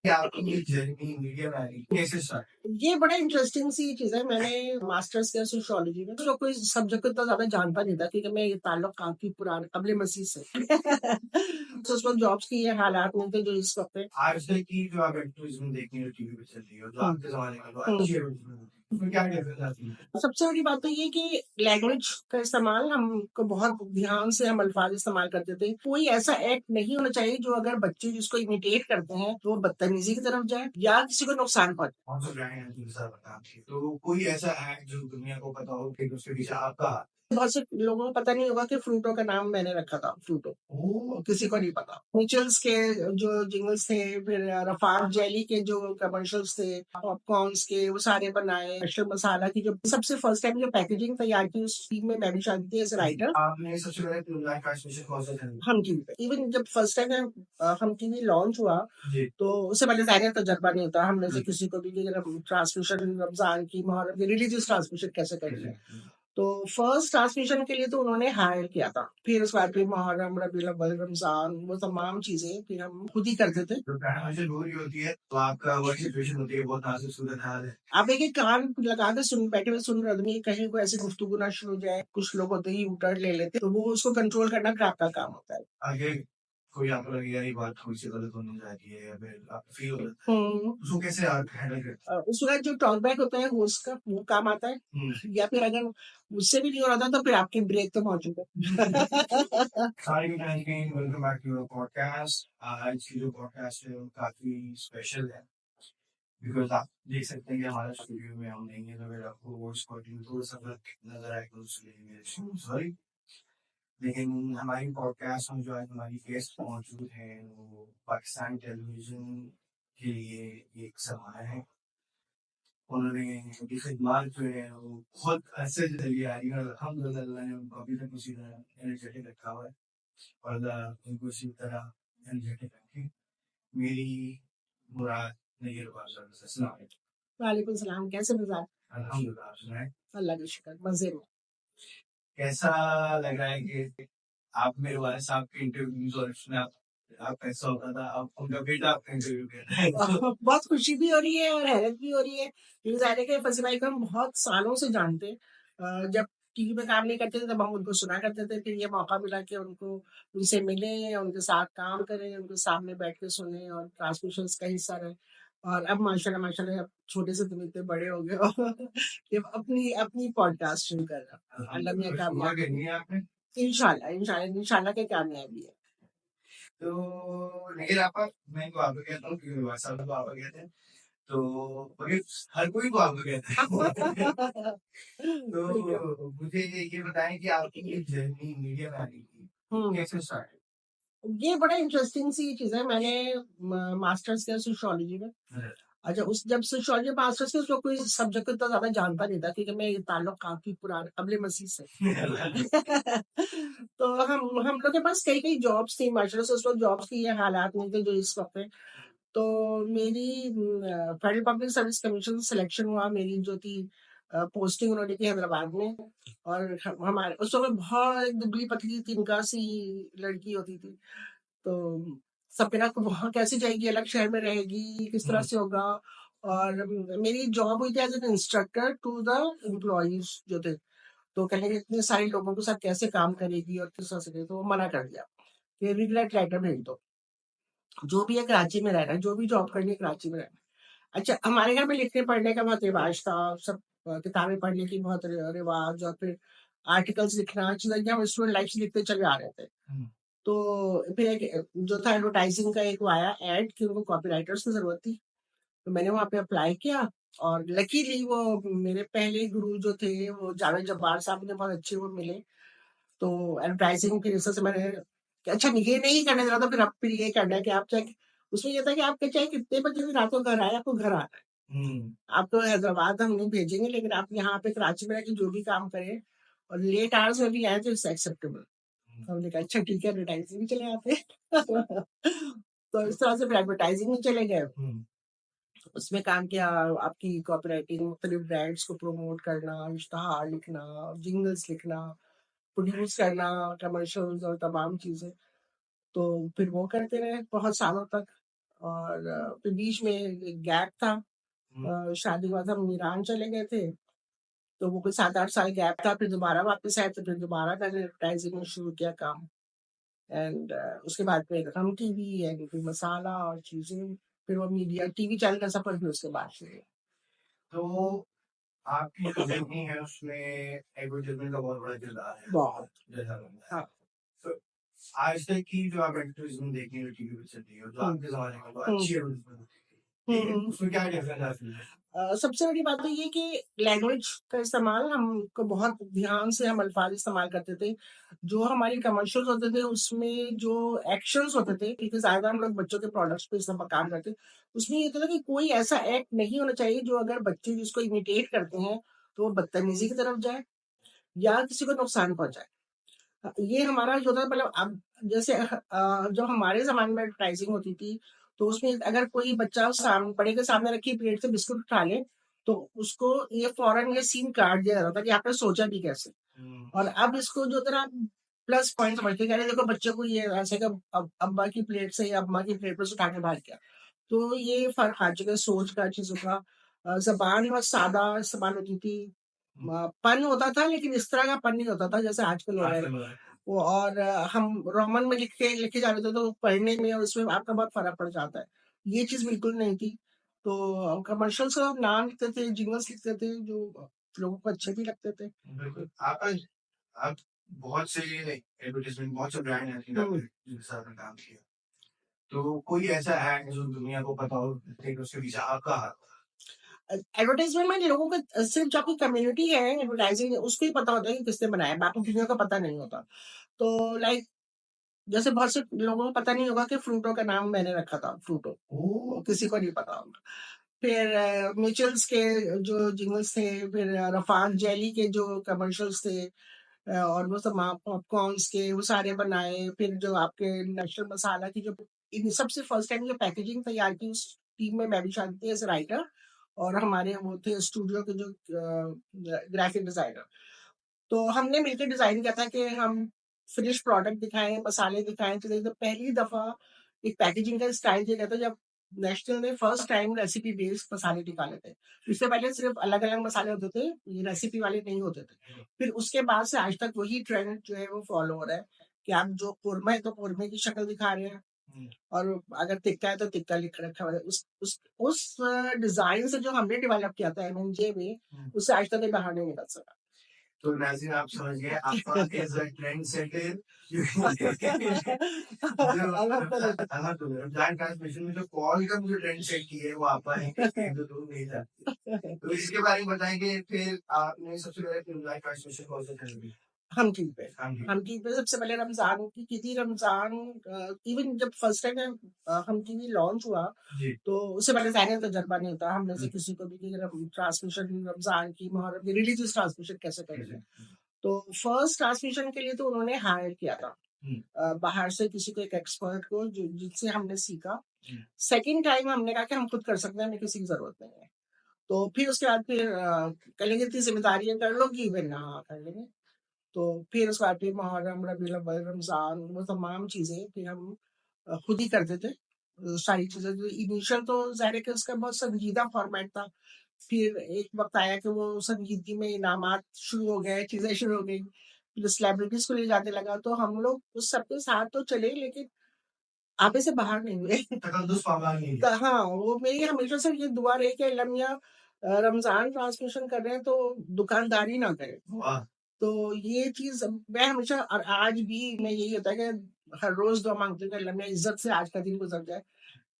कि आपकी ये जर्नी मीडिया में आई कैसे स्टार्ट? ये बड़ा इंटरेस्टिंग सी चीज है। मैंने मास्टर्स किया सोशियोलॉजी में, तो कोई सब्जेक्ट को इतना ज्यादा जानता नहीं था क्योंकि मैं ये ताल्लुक काफी पुराने कबले मसीह से तो उस वक्त जॉब्स की ये हालात नहीं थे जो इस वक्त है। आजकल की जो आप एक्टिविज्म देखती हो टीवी पे चल रही हो, जो आपके ज़माने का जो हम्म। अच्छी एक्टिविज्म होती है, उसमें क्या डिफरेंस आती है? सबसे बड़ी बात तो ये कि लैंग्वेज का इस्तेमाल हमको बहुत ध्यान से हम अल्फाज इस्तेमाल करते थे। कोई ऐसा एक्ट नहीं होना चाहिए जो अगर बच्चे जिसको इमिटेट करते हैं तो वो बदतमीजी की तरफ जाए या किसी को नुकसान पहुंचे। कौन सा ब्रांड है जो सर बता आपकी? तो कोई ऐसा एक्ट जो दुनिया को पता हो कि उसके पीछे आपका हाथ? बहुत से लोगों को पता नहीं होगा कि फ्रूटो का नाम मैंने रखा था, फ्रूटो। ओह! किसी को नहीं पता। मिचल्स के जो जिंगल्स थे, फिर रफाक जेली के जो कमर्शियल्स थे, पॉपकॉर्न्स के, वो सारे बनाए। अशरफ मसाला की जो सबसे फर्स्ट टाइम जो पैकेजिंग तैयार की उस टीम में मैं भी शामिल थी एज राइटर। आपने सबसे पहले प्रोग्राम ट्रांसमिशन कौन सा था? हम टीवी पे इवन जब फर्स्ट टाइम हम टीवी लॉन्च हुआ जी। तो उससे पहले जाहिर है तजर्बा नहीं होता हम में से जी। किसी को भी कि ट्रांसमिशन रमजान की मुहर्रम की रिलीजियस ट्रांसमिशन कैसे करेंगे। तो फर्स्ट ट्रांसमिशन के लिए तो उन्होंने हायर किया था। फिर उसके बाद फिर मुहर्रम, रबीउल अव्वल, रमजान, वो तमाम चीजें फिर हम खुद ही करते थे। तो ट्रांसमिशन हो रही होती है तो आपका वर्क सिचुएशन होती है, बहुत नाजुक सूरत हाल है। आप एक कान लगा के सुन बैठे हुए सुन रहे हो, आदमी कहीं को ऐसे गुफ्तगू ना शुरू हो जाए। कुछ लोग होते ही यूटर्न ले लेते, तो वो उसको कंट्रोल करना फिर आपका काम होता है। आगे कोई आपको लगे यार ये बात थोड़ी सी गलत होने जा रही है या फिर आपको फील हो रहा है, उसको कैसे आप हैंडल करते हैं? उस वक्त जो टॉकबैक होता है होस्ट का वो काम आता है। या फिर अगर मुझसे भी नहीं हो रहा था तो फिर आपकी ब्रेक तो मौजूद है। Hi again, welcome back to our podcast. आज की जो पॉडकास्ट है वो काफी स्पेशल है बिकॉज आप देख सकते हैं कि हमारा स्टूडियो में हम नहीं है तो फिर आपको वॉइस क्वालिटी थोड़ा सा फर्क नजर आएगा उसके सॉरी। लेकिन हमारी पॉडकास्ट में जो आज हमारी गेस्ट मौजूद है वो पाकिस्तान टेलीविजन के लिए एक सरमाया है। उन्होंने उनकी खिदमत जो है वो बहुत अरसे से चली आ रही है और अल्हम्दुलिल्लाह ने उनको अभी तक उसी तरह एनर्जेटिक रखा हुआ है और अल्लाह उनको इसी तरह एनर्जेटिक रखे। मेरी मुराद नैयर बादशाह से अस्सलाम वालेकुम। वालेकुम सलाम, कैसे मिजाज? अल्हम्दुलिल्लाह, आप सुनाएं अल्लाह का शुक्र, मजे में। कैसा लग रहा है कि आप मेरे वाले साहब के इंटरव्यूज और इसमें आप कैसा होता था, अब उनका बेटा आपका इंटरव्यू कर रहा है तो बहुत खुशी भी हो रही है और हैरत भी हो रही है क्योंकि जाहिर है कि फसी भाई को हम बहुत सालों से जानते हैं। जब टीवी में काम नहीं करते थे तब हम उनको सुना करते थे, फिर ये मौका मिला कि उनको उनसे मिले, उनके साथ काम करें, उनके सामने बैठ के सुने और ट्रांसमिशन का हिस्सा रहे। और अब माशाल्लाह माशाल्लाह अब छोटे से तुम इतने बड़े हो गए हो कि अब अपनी अपनी पॉडकास्ट शुरू कर रहा हूं। अल्लाह मियां शुरुआत कामयाब करनी है आपने। इंशाल्लाह इंशाल्लाह इंशाल्लाह के कामयाबी है। तो लेकिन आपका मैं तो आपको कहता हूँ कि भाई साहब तो आपको कहते हैं तो मगर हर कोई को आपको कहता है ठीक है। तो मुझे ये बताएं कि आपकी ये जर्नी मीडिया में आने की कैसे स्टार्ट? ये बड़ा इंटरेस्टिंग सी चीज है। मैंने मास्टर्स किया सोशियोलॉजी में। अच्छा, उस जब सोशियोलॉजी मास्टर्स किया उसको कोई सब्जेक्ट इतना ज्यादा जानता नहीं था क्योंकि मैं ये ताल्लुक काफी पुराने कबले मसीह से तो हम लोग के पास कई कई जॉब्स थी मास्टर्स, उस वक्त जॉब्स की ये हालात नहीं थे जो इस वक्त है। तो मेरी फेडरल पब्लिक सर्विस कमीशन से सिलेक्शन हुआ। मेरी जो थी पोस्टिंग उन्होंने की हैदराबाद में। और हमारे उस समय बहुत एक दुबली पतली तिनका सी लड़की होती थी। तो सबके ना वहाँ कैसे जाएगी, अलग शहर में रहेगी, किस तरह से होगा। और मेरी जॉब हुई थी as an instructor to the employees जो थे। तो कहने लगे इतने सारे लोगों के साथ कैसे काम करेगी और किस तरह से करेगी, तो वो मना कर दिया कि रिग्रेट लेटर भेज दो। जो भी है कराची में रहना है, जो भी जॉब करनी है कराची में रहना है। अच्छा, हमारे घर में लिखने पढ़ने का बहुत रिवाज था। सब किताबें पढ़ने की बहुत रिवाज और फिर आर्टिकल्स लिखना चीजें कि हम स्टूडेंट लाइफ से लिखते चले आ रहे थे। तो फिर एक जो था एडवर्टाइजिंग का एक वो आया एड कि उनको कॉपीराइटर्स की जरूरत थी। तो मैंने वहाँ पे अप्लाई किया और लकीली वो मेरे पहले गुरु जो थे वो जावेद जब्बार साहब मुझे बहुत अच्छे वो मिले। तो एडवर्टाइजिंग की वजह से मैंने कि अच्छा ये नहीं करना चाह रहा था, फिर ये करना है कि आप चाहे उसमें ये था कि आप चाहे कितने बजे भी रात को घर आए आपको घर आना है। आपको हैदराबाद हम नहीं भेजेंगे लेकिन आप यहाँ पे कराची में रह के जो भी काम करें और लेट आवर्स में भी आए तो इट्स एक्सेप्टेबल। हमने कहा अच्छा ठीक है, एडवर्टाइजिंग में चले आते हैं तो इस तरह से फिर एडवर्टाइजिंग में चले गए। उसमें काम किया। आपकी कॉपीराइटिंग, मुख्तलिफ ब्रांड्स को प्रमोट करना, इश्तहार लिखना, जिंगल्स लिखना, प्रोड्यूस करना, कमर्शियल्स और तमाम चीजें। तो फिर वो करते रहे बहुत सालों तक। और फिर बीच में एक गैप था, शादी हुआ था, हम ईरान चले गए थे, तो वो कोई 7-8 साल गैप था, फिर दोबारा वापस आए, तो फिर दोबारा मैंने एडवर्टाइजिंग में शुरू किया काम। एंड उसके बाद फिर हम टीवी एंड फिर मसाला और चीज़ें, फिर वो मीडिया टीवी चैनल का सफ़र भी उसके बाद शुरू हुआ। तो आपकी जो जर्नी है उसमें एडवर्टाइजमेंट का बहुत बड़ा किरदार है, बहुत। जैसा लगता है। हाँ। तो आज तक की जो आप एडवर्टाइजमेंट देखी हो टीवी पे चल रही हो, जो हुँ। आपके ज़माने में वो हुँ। अच्छी एडवर्टाइजमेंट होती थी, हुँ, ठीक है? हुँ। उसमें क्या डिफरेंस आती है? सबसे बड़ी बात तो ये कि लैंग्वेज का इस्तेमाल हमको बहुत ध्यान से हम अल्फाज इस्तेमाल करते थे। जो हमारी कमर्शियल्स होते थे उसमें जो एक्शंस होते थे, क्योंकि ज़्यादा हम लोग बच्चों के प्रोडक्ट्स पे सब काम करते, उसमें ये होता था कि कोई ऐसा एक्ट नहीं होना चाहिए जो अगर बच्चे जिसको इमिटेट करते हैं, तो वो बदतमीज़ी की तरफ जाए या किसी को नुकसान पहुँचाए। ये हमारा जो था, मतलब अब जैसे जब हमारे ज़माने में एडवर्टाइज़िंग होती थी, तो उसमें अगर कोई बच्चा बड़े के सामने रखी प्लेट से बिस्कुट उठा ले, तो उसको ये फ़ौरन ये सीन काट दिया जाता था कि आपने सोचा भी कैसे? और अब इसको जो तरह प्लस पॉइंट समझ के कह रहे, देखो बच्चे को ये ऐसे कि अब्बा की प्लेट से या अम्मा की प्लेट पे से उठा के भाग गया। तो ये फ़र्क आ चुका है सोच का, चीज़ों का। ज़बान बहुत सादा इस्तेमाल होती थी। पन होता था, लेकिन इस तरह का पन नहीं होता था जैसे आजकल हो रहा है। वो और हम रोमन में लिखे जा रहे थे, तो पढ़ने में और उसमें आपका बहुत फ़र्क पड़ जाता है। ये चीज़ बिल्कुल नहीं थी। तो कमर्शियल्स का नाम लिखते थे, जिंगल्स लिखते थे, जो लोगों को अच्छे भी लगते थे। बिल्कुल। आप बहुत से एडवर्टाइजमेंट, बहुत से ब्रांड हैं हुँ। जिनके साथ आपने काम किया। तो कोई ऐसा है जो दुनिया को पता हो, लेकिन उसके पीछे आपका हाथ था? एडवर्टाइज़मेंट में लोगों को सिर्फ़ जो आपकी कम्युनिटी है एडवर्टाइज़िंग, उसको ही पता होता है कि किसने बनाया है, बाकी दुनिया को पता नहीं होता। तो लाइक जैसे बहुत से लोगों को पता नहीं होगा कि फ्रूटो का नाम मैंने रखा था, फ्रूटो। किसी को नहीं पता होगा। फिर म्यूचुअल्स के जो जिंगल्स थे, फिर रफ़ान जेली के जो कमर्शियल्स थे, और वो तमाम पॉपकॉर्न्स के वो सारे बनाए। फिर जो आपके नेशनल मसाला की जो इन सबसे फर्स्ट टाइम जो पैकेजिंग तैयार की, उस टीम में मैं भी शामिल थी एज़ अ राइटर, और हमारे वो थे स्टूडियो के जो ग्राफिक डिज़ाइनर। तो हमने मिलके डिज़ाइन किया था कि हम फिनिश प्रोडक्ट दिखाएँ, मसाले दिखाएँ। तो देखिए पहली दफ़ा एक पैकेजिंग का स्टाइल दिया गया था जब नेशनल ने फर्स्ट टाइम रेसिपी बेस्ड मसाले निकाले थे। इससे पहले सिर्फ़ अलग-अलग मसाले होते थे, ये रेसिपी वाले नहीं होते थे। फिर उसके बाद से आज तक वही ट्रेंड जो है वो फ़ॉलो हो रहा है कि आप जो कोरमा है तो कोरमे की शक्ल दिखा रहे हैं, और अगर तिक्का है तो तिक्का लिख रखा हुआ है। उस डिज़ाइन से जो हमने डेवलप किया था एमएनजे में, उससे आज तक ये बाहर नहीं निकल सका। तो नाज़रीन आप समझ गए, आपका इज़ अ ट्रेंड सेटर जो रमज़ान ट्रांसमिशन में जो कॉल का मुझे ट्रेंड सेट किया है वो आपका है, जो लोग नहीं जानते। तो इसके बारे में बताएँ कि फिर आपने सबसे पहले रमज़ान ट्रांसमिशन कौन सा चैनल पे? हम टीवी पे। हम टीवी। हम टीवी पे सबसे पहले रमज़ान की थी। रमज़ान इवन जब फर्स्ट टाइम हम टीवी लॉन्च हुआ, जी। तो उससे पहले ज़ाहिर तजुर्बा नहीं होता हम में से किसी को भी कि ट्रांसमिशन रमज़ान की, मुहर्रम की रिलीजियस ट्रांसमिशन कैसे करेंगे। तो फर्स्ट ट्रांसमिशन के लिए तो उन्होंने हायर किया था बाहर से किसी को, एक एक्सपर्ट को, जिनसे हमने सीखा। सेकंड टाइम हमने कहा कि हम खुद कर सकते हैं, हमें किसी की ज़रूरत नहीं है। तो फिर उसके बाद फिर कहेंगे इतनी ज़िम्मेदारियाँ कर लो कि फिर हाँ, कर लेंगे। तो फिर उसके बाद फिर मुहर्रम, रबीउल अव्वल, रमज़ान, वो तमाम चीज़ें फिर हम खुद ही करते थे। सारी चीज़ें तो इनिशियल तो ज़ाहिर है कि उसका बहुत संजीदा फॉर्मेट था। फिर एक वक़्त आया कि वो संजीदगी में इनामात शुरू हो गए, चीज़ें शुरू हो गई। फिर सेलिब्रिटीज़ को ले जाने लगा, तो हम लोग उस सबके साथ तो चले, लेकिन आपे से बाहर नहीं हुए। तकद्दुस पाबा नहीं तो है। हाँ, वो मेरी हमेशा से ये दुआ रही कि अल्लाह मियाँ रमज़ान ट्रांसमिशन कर रहे हैं तो दुकानदारी ना करें। वाह! तो ये चीज़ मैं हमेशा, और आज भी मैं यही होता है कि हर रोज़ दुआ माँगती हूँ कि अल्लाह मियाँ इज़्ज़त से आज का दिन गुज़र जाए।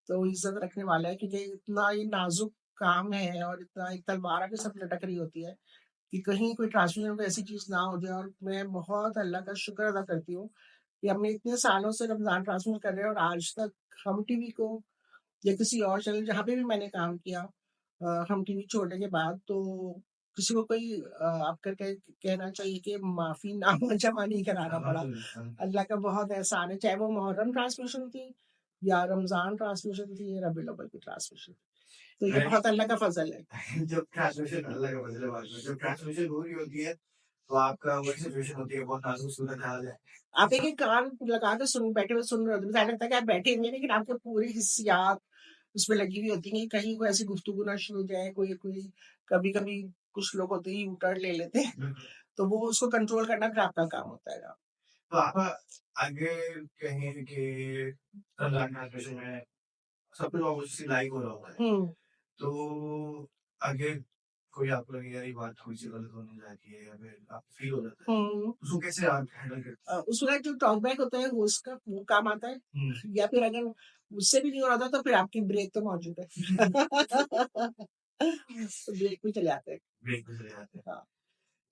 तो वो इज़्ज़त रखने वाला है, क्योंकि इतना ये नाज़ुक काम है और इतना एक तलवार के साथ लटक रही होती है कि कहीं कोई ट्रांसमिशन में ऐसी चीज़ ना हो जाए। और मैं बहुत अल्लाह का शुक्र अदा करती हूँ कि हमने इतने सालों से रमज़ान ट्रांसमिट कर रहे हैं, और आज तक हम टीवी को या किसी और चैनल जहाँ पे भी मैंने काम किया, हम टीवी छोड़ने के बाद, तो किसी को कोई आपका कहना चाहिए कि माफ़ीनामा नहीं कराना पड़ा। अल्लाह का बहुत एहसान है, चाहे वो मुहर्रम ट्रांसमिशन थी या रमज़ान ट्रांसमिशन थी या रबीउल अव्वल की ट्रांसमिशन थी। तो ये बहुत अल्लाह का फ़ज़ल है। जब ट्रांसमिशन अल्लाह का फज़ल है बाद में, जब ट्रांसमिशन हो रही होती है, तो आपका वही सिचुएशन होती है, बहुत नाज़ुक सूरत हाल है। आप एक-एक कान लगा के बैठे हुए सुन रहे होते हैं। ऐसा लगता है कि आप बैठे हुए हैं, लेकिन आपके पूरी हिस्सियात, उसमें लगी हुई होती हैं कि कहीं कोई ऐसी गुफ्तगू ना शुरू हो जाए, कोई कभी-कभी कुछ लोग होते हैं यू-टर्न ले लेते हैं, बिल्कुल। तो वो उसको कंट्रोल करना फिर आपका काम होता है। तो आप अगर कहें कि रमज़ान ट्रांसलेशन में सब कुछ ऑब्वियसली लाइव हो रहा होता है, हुँ, तो अगर कोई आपको लगे यार ये बात थोड़ी-सी गलत होने जाती है या फिर आपको फ़ील हो जाता है, हुँ। उसको कैसे आप हैंडल करते हैं? उस वक़्त जो टॉकबैक होता है वो उसका वो काम आता है, हुँ। या फिर अगर मुझसे भी नहीं हो रहा था तो फिर आपकी ब्रेक तो मौजूद है। तो ब्रेक में चले आते हैं। ब्रेक पे चले जाते हैं। हाँ।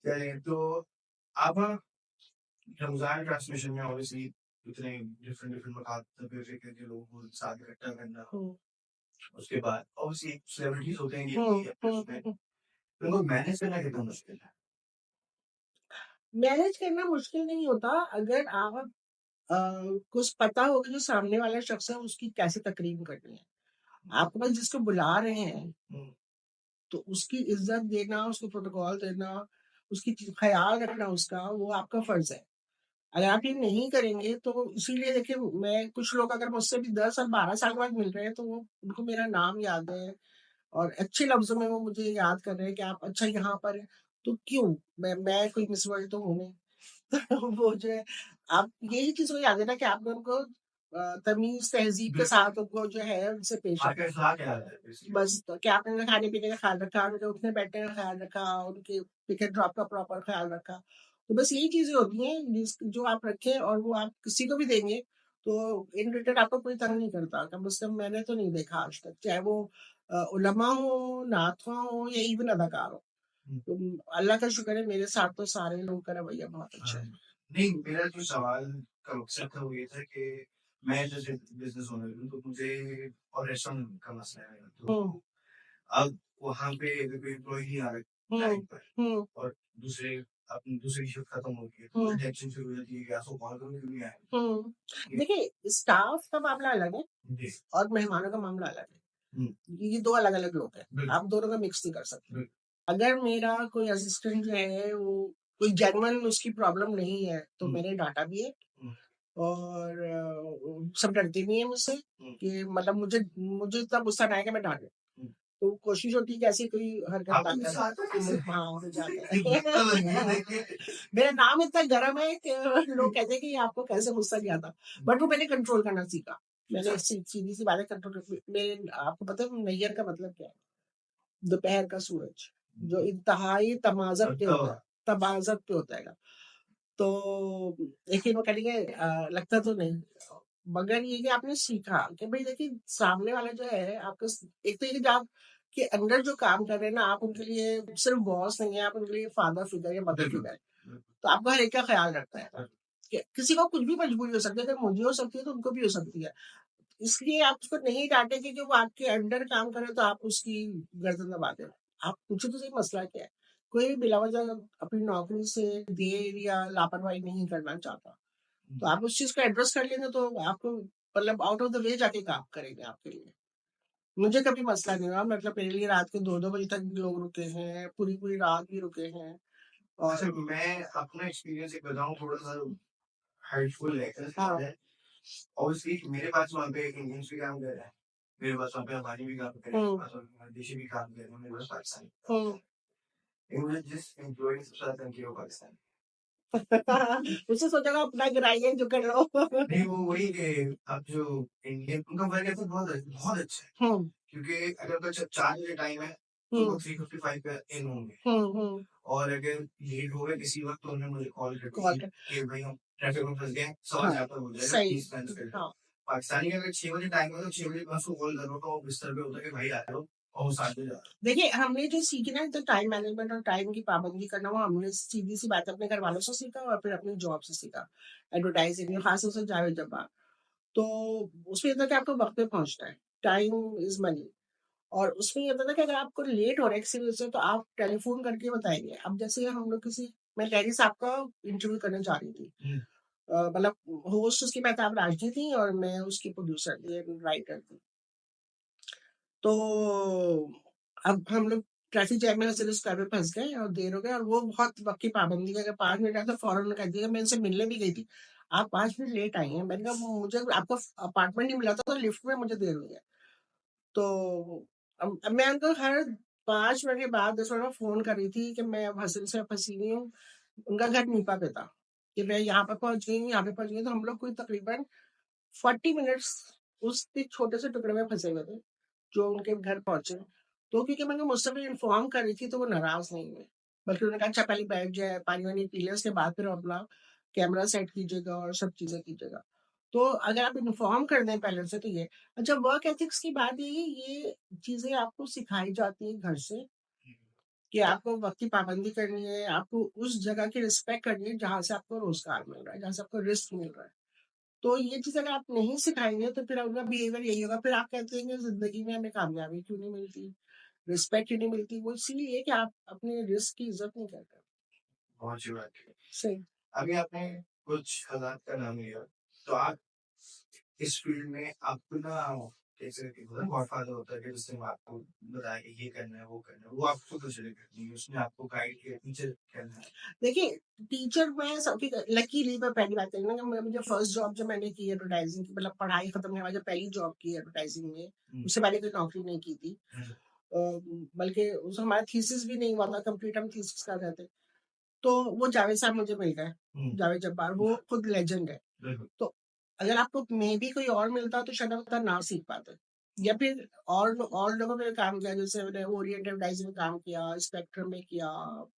चलिए तो अब रमज़ान ट्रांसलेशन में ऑब्वियसली इतने डिफरेंट मकातब के लोगों को साथ इकट्ठा करना, हुँ, उसके बाद ऑब्वियसली सेलिब्रिटीज़ होते हैं ये हुँ, भी अपने हुँ, उसमें, हुँ। तो उनको मैनेज करना कितना मुश्किल है? मैनेज करना मुश्किल नहीं होता अगर आप अ, कुछ पता हो कि जो सामने वाला शख्स है उसकी कैसे तकरीम करनी है। आपके पास जिसको बुला रहे हैं, हुँ, तो उसकी इज़्ज़त देना, उसको प्रोटोकॉल देना, उसकी ख़याल रखना उसका, वो आपका फ़र्ज़ है। अगर आप ये नहीं करेंगे तो इसीलिए देखिए, मैं कुछ लोग अगर मुझसे भी 10 और 12 साल के बाद मिल रहे हैं तो वो उनको मेरा नाम याद है और अच्छे लफ्ज़ों में वो मुझे याद कर रहे हैं कि आप अच्छा यहाँ पर हैं, तो क्यों? मैं कोई मिस वर्ल्ड तो हूँ नहीं। वो जो है, आप यही चीज़ को याद है ना कि आपने उनको तमीज़ तहज़ीब के बिल्कुल। साथ उनको जो है उनसे पेश आपका आना। इख़्लाक़ क्या है बेसिकली? बस तो कि आपने उनके खाने-पीने का ख़्याल रखा, उनके उठने-बैठने का ख़्याल रखा, उनके पिक एंड ड्रॉप का प्रॉपर ख़्याल रखा। तो बस यही चीज़ें होती हैं जो आप रखें और वो आप किसी को भी देंगे, तो इन रिटर्न आपको कोई तंग नहीं करता। कम से कम मैंने तो नहीं देखा आज तक, चाहे वो उलमा हो, नाख़्वा हो या इवन अदाकार हो। हुँ, तो अल्लाह का शुक्र है मेरे साथ तो सारे लोगों का रवैया बहुत अच्छा हाँ। है। नहीं, मेरा जो सवाल का मकसद था वो ये था कि मैं जैसे बिज़नेस ओनर हूँ, तो मुझे और रेस्टोरेंट का मसला है मेरा, हुँ, तो अब वहाँ पे अगर कोई एम्प्लॉयी नहीं आ रहा हुँ, टाइम पर हुँ, और दूसरे अपनी दूसरी शिफ्ट खत्म हो गई है, तो हुँ, मुझे टेंशन शुरू हो जाती है कि यार उसको कॉल करूँ क्यों नहीं आया? हुँ। ये देखिए, स्टाफ़ का मामला अलग है जी, और मेहमानों का मामला अलग है। हुँ, ये 2 अलग-अलग लोग हैं। बिल्कुल, आप दोनों का मिक्स नहीं कर सकते। बिल्कुल, अगर मेरा कोई असिस्टेंट जो है वो कोई जेन्युइन उसकी प्रॉब्लम नहीं है, तो हुँ, मैंने डाँटा भी है हुँ, और सब डरते भी हैं मुझसे हुँ, कि मतलब मुझे मुझे इतना गुस्सा ना आए कि मैं डाँटूँ। हुँ। तो कोशिश होती है कि ऐसी कोई हरकत ना आपको गुस्सा करें। आता है कैसे? हाँ, हो जाता ये गुस्सा लगे है। देख के मेरा नाम इतना गरम है कि लोग कहते हैं कि आपको कैसे गुस्सा नहीं आता। बट वो मैंने कंट्रोल करना सीखा। मैंने सीधी-सी बातें कंट्रोल मेरे आपको पता है नैयर का मतलब क्या है? दोपहर का सूरज, जो इंतहाई तमाज़त पे अच्छा, होता है, तमाज़त पे होता है। तो लेकिन वो कहेंगे लगता तो नहीं, मगर ये कि आपने सीखा कि भई देखिए सामने वाला जो है आपको एक तो ये कि जो आपके अंडर जो काम कर रहे हैं ना, आप उनके लिए सिर्फ़ बॉस नहीं है, आप उनके लिए फादर फिगर या मदर बिल्कुल, फिगर है। बिल्कुल, तो आपको हर एक का ख़्याल रखना है। कि किसी को कुछ भी मजबूरी हो सकती है, अगर मुझे हो सकती है तो उनको भी हो सकती है। इसलिए आप उसको नहीं डाँटेंगे कि वो आपके अंडर काम करे तो आप उसकी गर्दन दबा दें। आप पूछो तो सही मसला क्या है? कोई भी बिलावज़ह अपनी नौकरी से देर या लापरवाही नहीं करना चाहता। हुँ, तो आप उस चीज़ को एड्रेस कर लेंगे तो आपको मतलब आउट ऑफ द वे जाके काम करेंगे आपके लिए। मुझे कभी मसला नहीं हुआ, मतलब मेरे लिए रात के 2-2 बजे तक भी लोग रुके हैं, पूरी-पूरी रात भी रुके हैं अच्छा और मैं अपना एक्सपीरियंस एक बताऊँ थोड़ा-सा हर्टफुल है, कैसे हाँ। है? ऑब्वियसली मेरे पास वहाँ पे इंडियंस भी काम कर रहे हैं, मेरे पास वहाँ पे अफगानी भी काम कर रहे हैं, मेरे हुँ, पास वहाँ पे बांग्लादेशी भी काम कर रहे हैं, मेरे पास पाकिस्तानी भी काम कर हुँ। रहे हैं। लेकिन मुझे जिस एम्प्लॉयी ने सबसे ज़्यादा तंग किया वो पाकिस्तानी। उसने सोचा होगा अपना गिराइए जो कर लो। नहीं वो वही कि अब जो इंडियन उनका वर्क एथिक बहुत अच्छा है। हुँ, क्योंकि अगर तो 4 बजे टाइम है, तो वो हुँ, 3:55 पे इन होंगे हुँ, हुँ। और अगर लेट हो गए किसी वक़्त तो उन्होंने मुझे कॉल कर दी कॉल थी कर कि भाई हम ट्रैफिक में फँस गए हैं, सवा हाँ, 4 तक हो जाएगा, सही। प्लीज़ कैंसल कर दो। हाँ। पाकिस्तानी का अगर 6 बजे टाइम है तो 6 बजे मैं उसको कॉल कर रहा होता हूँ, वो बिस्तर पे होता है कि भाई आ जाओ और वो 7 बजे आ रहा है। देखिए, हमने जो सीखी ना तो टाइम मैनेजमेंट और टाइम की पाबंदी करना, वो हमने सीधी-सी बात अपने घरवालों से सीखा और फिर अपनी जॉब से सीखा। एडवर्टाइज़िंग में ख़ास तौर से जावेद जब्बार। तो उसमें ये था कि आपको वक़्त पे पहुँचना है। Time is money. और उसमें ये होता था कि अगर आपको लेट हो रहा है किसी वज़ह से तो आप टेलीफ़ोन करके बताएँगे। अब जैसे हम लोग किसी मैं लहरी साहब का इंटरव्यू करने जा रही थी। हुँ, मतलब होस्ट उसकी मेहताब राजनी थी और मैं उसकी प्रोड्यूसर थी, राइटर थी। तो अब हम लोग ट्रैफिक जैम में सिर्फ स्क्वायर पे फँस गए और देर हो गई और वो बहुत वक़्त की पाबंदी है, अगर 5 मिनट आए तो फ़ौरन उन्होंने कह दिया, मैं उनसे मिलने भी गई थी। आप 5 मिनट लेट आई हैं। मैंने कहा मुझे आपका अपार्टमेंट नहीं मिला था तो लिफ्ट में मुझे देर हुई है। तो अब मैं उनको हर 5 मिनट के बाद 10 मिनट में फ़ोन कर रही थी कि मैं अब हँसी से फँसी हुई हूँ। उनका घर नीपा पे था कि मैं यहाँ पे पहुँच गई हूँ, यहाँ पे पहुँच गई हूँ। तो हम लोग कोई तकरीबन 40 मिनट्स उस एक छोटे से टुकड़े में फँसे हुए थे, जो उनके घर पहुँचे। तो क्योंकि मैं उनको मुझसे भी इन्फॉर्म कर रही थी तो वो नाराज़ नहीं हुए। बल्कि उन्होंने कहा अच्छा पहले बैठ जाए, पानी-वानी पी लें, उसके बाद फिर अपना कैमरा सेट कीजिएगा और सब चीज़ें कीजिएगा। तो अगर आप इन्फॉर्म कर दें पहले से तो ये। अच्छा वर्क एथिक्स की बात ये चीज़ें आपको सिखाई जाती हैं घर से कि आपको वक़्त की पाबंदी करनी है, आपको उस जगह की रिस्पेक्ट करनी है जहाँ से आपको रोज़गार मिल रहा है, जहाँ से आपको रिस्क मिल रहा है। तो ये चीज़ अगर आप नहीं सिखाएँगे तो फिर आपका बिहेवियर यही होगा। फिर आप कहते हैं कि ज़िंदगी में हमें कामयाबी क्यों नहीं मिलती, रिस्पेक्ट क्यों नहीं मिलती? वो इसीलिए कि आप अपने रिस्क की इज़्ज़त नहीं करते। बहुत अच्छी बात है। सही। अभी आपने कुछ हालात का नाम लिया, तो आप इस फील्ड में आपको ना जैसे कि गॉडफादर होता है कि जिसने आपको बताया कि ये करना है, वो करना है, वो आपको तो चले करनी है, उसने आपको गाइड किया, टीचर कहना है। देखिए, टीचर मैं सबकी लकीली मैं पहली बात करूँ ना कि मुझे फर्स्ट जॉब जब मैंने की एडवर्टाइज़िंग की मतलब पढ़ाई खत्म होने के बाद जब पहली जॉब की एडवर्टाइज़िंग में, उससे पहले कोई नौकरी नहीं की थी। अ, बल्कि उस हमारा थीसिस भी नहीं हुआ था, कंप्लीट हम थीसिस कर रहे थे। तो वो जावेद साहब मुझे मिल गए, जावेद जब्बार, वो खुद लेजेंड है। तो अगर आपको मेबी कोई और मिलता तो शायद आप उतना ना सीख पाते। या फिर और लोगों ने काम किया जैसे मैंने ओरिएंट एडवर्टाइजिंग में काम किया, स्पेक्ट्रम में किया,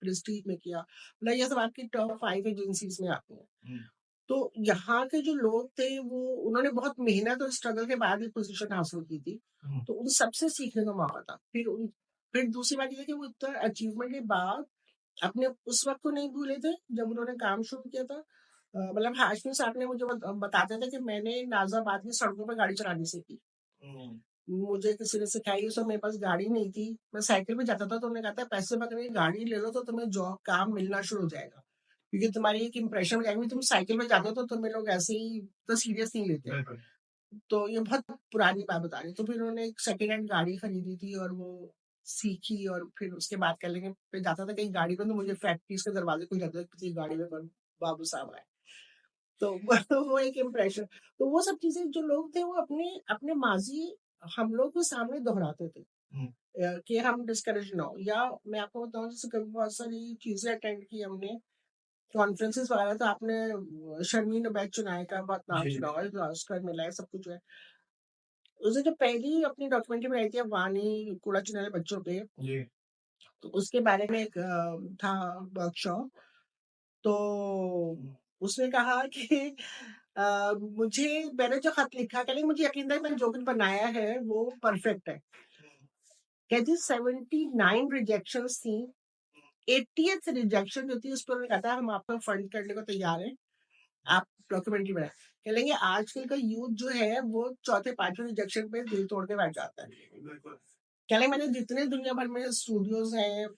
प्रेस्टीज में किया। मतलब ये सब आपकी टॉप 5 एजेंसीज में आती हैं। तो यहाँ के जो लोग थे वो उन्होंने बहुत मेहनत और स्ट्रगल के बाद ये पोजीशन हासिल की थी। तो उन सबसे सीखने का मौका था। फिर दूसरी बात ये है कि वो इतना अचीवमेंट के बाद अपने उस वक़्त को नहीं भूले थे, जब उन्होंने काम शुरू किया था। मतलब हाशमी साहब ने मुझे बताते थे कि मैंने नाज़ाबाद की सड़कों पे गाड़ी चलानी सीखी। मुझे किसी ने सिखाई, उस समय मेरे पास गाड़ी नहीं थी। मैं साइकिल पे जाता था तो उन्होंने कहा था पैसे पकड़िए गाड़ी ले लो तो तुम्हें जॉब काम मिलना शुरू हो जाएगा। क्योंकि तुम्हारी एक इंप्रेशन हो जाएगी, तुम साइकिल में जाते हो तो तुम्हें लोग ऐसे ही तो सीरियस नहीं लेते। बिल्कुल। तो ये बहुत पुरानी बात बता रही हूँ। तो फिर उन्होंने एक सेकंड हैंड गाड़ी खरीदी थी और वो सीखी और फिर उसके बाद कह लेंगे फिर जाता था कहीं गाड़ी में तो मुझे फैक्ट्रीज के दरवाजे खुल जाते थे किसी गाड़ी में कौन बाबू साहब आए। तो वो एक इम्प्रेशन। तो वो सब चीजें जो लोग थे वो अपने अपने माजी हम लोग के सामने दोहराते थे कि हम डिस्करेज ना हो। या मैं आपको बताऊं जैसे कभी बहुत सारी चीजें अटेंड की हमने कॉन्फ्रेंसेस वगैरह तो आपने शर्मीन बैच चुनाए का बहुत नाम सुना होगा, ऑस्कर मिला है, सब कुछ है। उसने जो पहली अपनी डॉक्यूमेंट्री बनाई थी वानी कूड़ा चुनाए बच्चों पे, तो उसके बारे में एक था वर्कशॉप। तो उसने कहा कि मुझे मैंने जो खत लिखा कहने मुझे यकीन था कि मैंने जो कुछ बनाया है वो परफेक्ट है। कहती 79 रिजेक्शंस थी। 80th रिजेक्शन जो थी उस पर उन्होंने कहा था हम आपका फंड करने को तैयार हैं, आप डॉक्यूमेंट्री बनाए। कह लेंगे आजकल का यूथ जो है वो चौथे पांचवें रिजेक्शन पे दिल तोड़ के बैठ जाता है। कह लेंगे मैंने जितने दुनिया भर में स्टूडियोज हैं,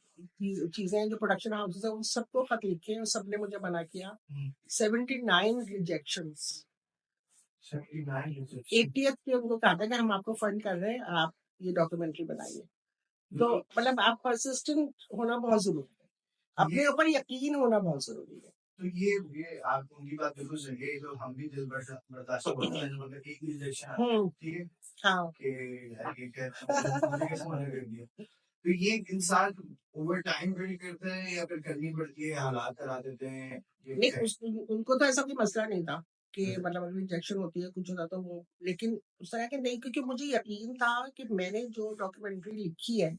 चीजें हैं, जो प्रोडक्शन हाउसेस हैं, उन सबको खत लिखे और सबने मुझे मना किया। 79 रिजेक्शंस। 80th पे उनको कहा था कि हम आपको फंड कर रहे हैं, आप ये डॉक्यूमेंट्री बनाइए। तो मतलब आप परसिस्टेंट होना बहुत जरूरी है, अपने ऊपर यकीन होना बहुत जरूरी है। तो ये आप उनकी बात बिल्कुल सही है, तो हम भी दिल बर्दाश्त करते हैं मतलब एक ही रिजेक्शन, ठीक है हाँ कि यार ये क्या मुझे कैसे मना कर दिया। तो ये इंसान ओवर टाइम बिल्ड करते हैं या फिर करनी पड़ती है, हालात करा देते हैं, ये नहीं क्या है? उनको तो ऐसा कोई मसला नहीं था कि मतलब रिजेक्शन होती है कुछ होता तो वो, लेकिन उस तरह के नहीं, क्योंकि मुझे यकीन था कि मैंने जो डॉक्यूमेंट्री लिखी है,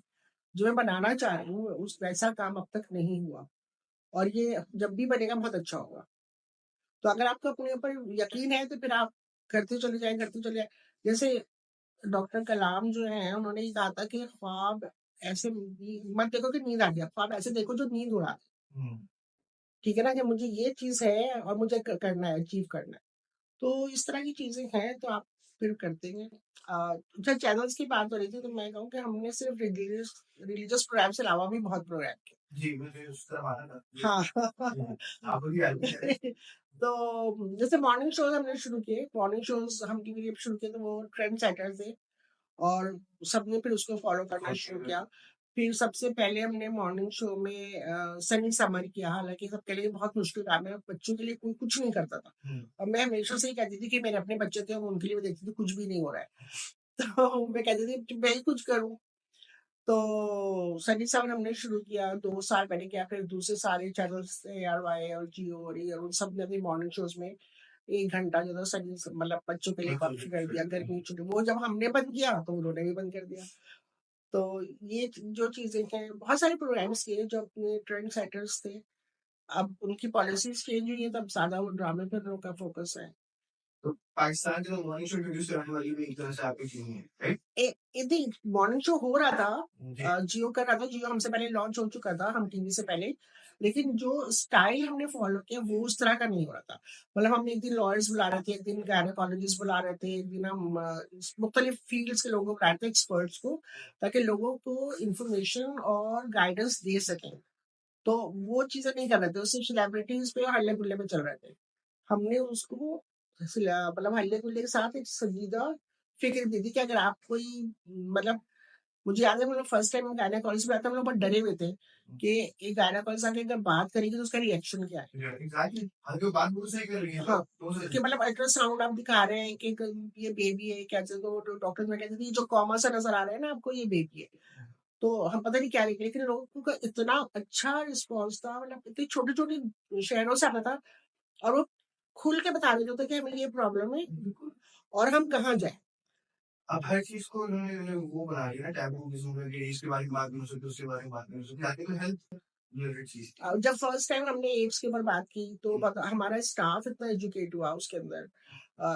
जो मैं बनाना चाह रही हूँ, उस वैसा काम अब तक नहीं हुआ और ये जब भी बनेगा बहुत अच्छा होगा। तो अगर आपको अपने ऊपर यकीन है तो फिर आप करते चले जाएं। जैसे डॉक्टर कलाम जो है उन्होंने ये कहा था कि ख्वाब ऐसे मत देखो कि नींद आ गया, ख्वाब ऐसे देखो जो नींद उड़ा दे। ठीक है ना कि मुझे ये चीज है और मुझे करना है, अचीव करना है। तो इस तरह की चीजें हैं तो आप फिर करते हैं। अच्छा चैनल्स की बात हो रही थी तो मैं कहूँ कि हमने सिर्फ रिलीजियस रिलीजियस प्रोग्राम से अलावा भी बहुत प्रोग्राम किए। जी मुझे उस तरह माना था। हाँ आप भी आगे तो जैसे मॉर्निंग शोज हमने शुरू किए, मॉर्निंग शोज हम टीवी पे शुरू किए तो वो ट्रेंड सेटर थे और सबने फिर उसको फॉलो करना शुरू किया। फिर सबसे पहले हमने मॉर्निंग शो में सनी समर किया, हालांकि सबके लिए बहुत मुश्किल काम है, बच्चों के लिए कोई कुछ नहीं करता था। और मैं हमेशा से ही कहती थी कि मेरे अपने बच्चे थे, उनके लिए मैं देखती थी कुछ भी नहीं हो रहा है। तो मैं कहती थी कि मैं ही कुछ करूँ। तो सनी सेवन हमने शुरू किया 2 साल पहले किया, फिर दूसरे सारे चैनल्स ARY और जियो और ये और उन सब ने भी मॉर्निंग शोज़ में 1 घंटा जो था सनी स मतलब बच्चों के लिए कॉपी कर दिया, गर्मी की छुट्टी वो जब हमने बंद किया तो उन्होंने भी बंद कर दिया। तो ये जो चीज़ें हैं, बहुत सारे प्रोग्राम्स किए जो अपने ट्रेंड सेटर्स थे। अब उनकी पॉलिसीज़ चेंज हुई है, तब ज़्यादा वो ड्रामे पे लोगों का फ़ोकस है। तो पाकिस्तान के तो मॉर्निंग शो इंट्रोड्यूस कराने वाली भी एक तरह से आपकी टीम है, राइट? देख मॉर्निंग शो हो रहा था, जी। जियो कर रहा था, जियो हमसे पहले लॉन्च हो चुका था, हम टीवी से पहले। लेकिन जो स्टाइल हमने फॉलो किया वो उस तरह का नहीं हो रहा था। मतलब हम एक दिन लॉयर्स बुला रहे थे, एक दिन गायनेकोलॉजिस्ट बुला रहे थे, एक दिन हम मुख्तलिफ फील्ड्स के लोगों को बुला रहे थे, एक्सपर्ट्स को, ताकि लोगों को इंफॉर्मेशन और गाइडेंस दे सकें। तो वो चीज़ें नहीं कर रहे थे, वो सिर्फ सेलिब्रिटीज़ पे और हल्ले-गुल्ले पे चल रहे थे। हमने उसको मतलब हल्ले-गुल्ले के साथ एक संजीदा फ़िक्र दी थी कि अगर आप कोई मतलब मुझे याद है मतलब फर्स्ट टाइम हम गायनेकोलॉजिस्ट में आए थे, हम लोग बहुत डरे हुए थे कि एक गायनेकोलॉजिस्ट आके अगर बात करेगी तो उसका रिएक्शन क्या है? एग्ज़ैक्टली, हालाँकि वो बात बिल्कुल सही कर रही है, हाँ, तो सही कि मतलब अल्ट्रासाउंड आप दिखा रहे हैं कि ये बेबी है, कैसे तो डॉक्टर्स में कहते थे, "ये जो कॉमा सा नज़र आ रहा है ना आपको, ये बेबी है।" तो हम पता नहीं क्या लिखे, लेकिन लोगों का इतना अच्छा रिस्पॉन्स था, मतलब इतनी छोटी-छोटी शहरों से आता था और वो खुल के बता देते थे कि हमें ये प्रॉब्लम है और हम कहाँ जाएँ। अब हर चीज़ को उन्होंने वो बना दिया ना टैबू, जिसमें कि इसके बारे में बात नहीं हो सकती, उसके बारे में बात नहीं हो सकती, आजकल तो हेल्थ रिलेटेड चीज़ थी। जब फर्स्ट टाइम हमने एड्स के ऊपर बात की तो हमारा स्टाफ इतना एजुकेट हुआ उसके अंदर।